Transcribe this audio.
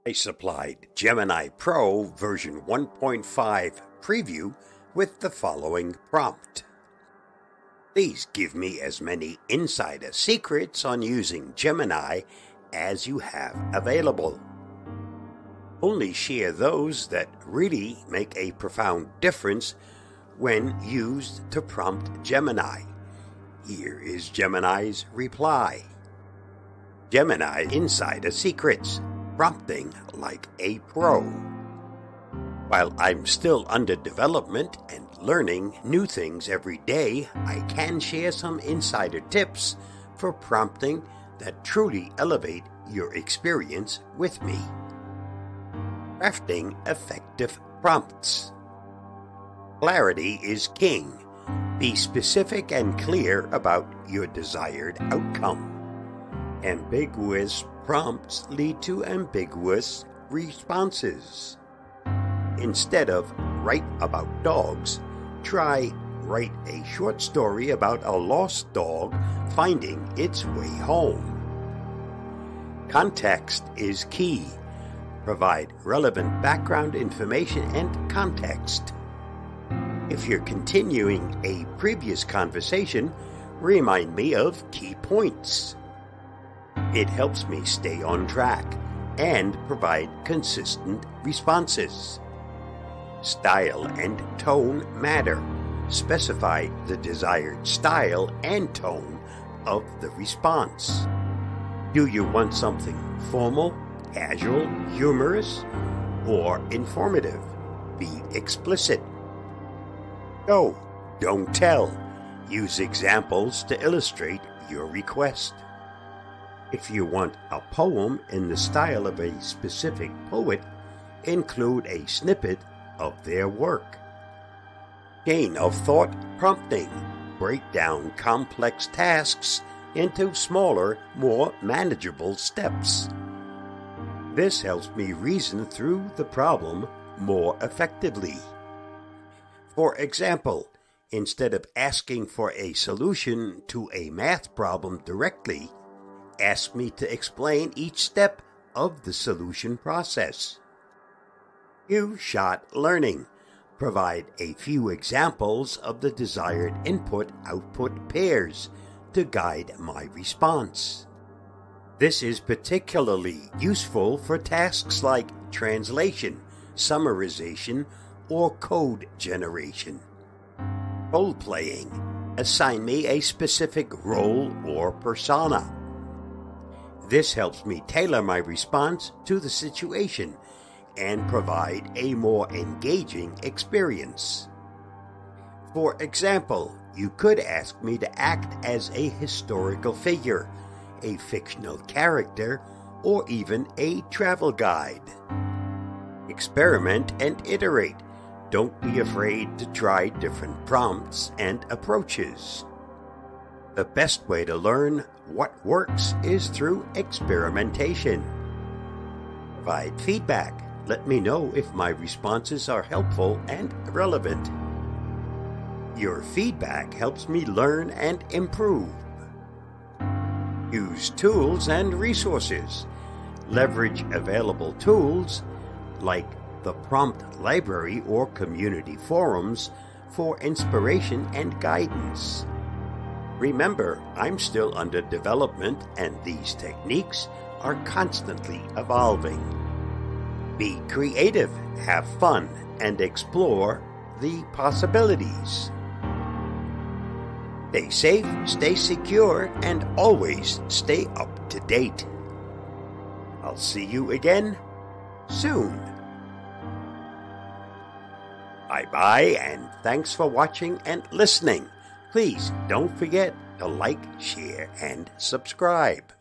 I supplied Gemini Pro version 1.5 preview with the following prompt. Please give me as many insider secrets on using Gemini as you have available. Only share those that really make a profound difference when used to prompt Gemini. Here is Gemini's reply. Gemini Insider Secrets, prompting like a pro. While I'm still under development and learning new things every day, I can share some insider tips for prompting that truly elevate your experience with me. Crafting effective prompts. Clarity is king. Be specific and clear about your desired outcome. Ambiguous prompts lead to ambiguous responses. Instead of write about dogs, try write a short story about a lost dog finding its way home. Context is key. Provide relevant background information and context. If you're continuing a previous conversation, remind me of key points. It helps me stay on track and provide consistent responses. Style and tone matter. Specify the desired style and tone of the response. Do you want something formal, casual, humorous, or informative? Be explicit. Show, don't tell. Use examples to illustrate your request. If you want a poem in the style of a specific poet, include a snippet of their work. Chain of thought prompting. Break down complex tasks into smaller, more manageable steps. This helps me reason through the problem more effectively. For example, instead of asking for a solution to a math problem directly, ask me to explain each step of the solution process. Few-shot learning. Provide a few examples of the desired input-output pairs to guide my response. This is particularly useful for tasks like translation, summarization, or code generation. Role-playing. Assign me a specific role or persona. This helps me tailor my response to the situation and provide a more engaging experience. For example, you could ask me to act as a historical figure, a fictional character, or even a travel guide. Experiment and iterate. Don't be afraid to try different prompts and approaches. The best way to learn what works is through experimentation. Provide feedback. Let me know if my responses are helpful and relevant. Your feedback helps me learn and improve. Use tools and resources. Leverage available tools like the prompt library or community forums for inspiration and guidance. Remember, I'm still under development and these techniques are constantly evolving. Be creative, have fun, and explore the possibilities. Stay safe, stay secure, and always stay up to date. I'll see you again soon. Bye-bye, and thanks for watching and listening. Please don't forget to like, share, and subscribe.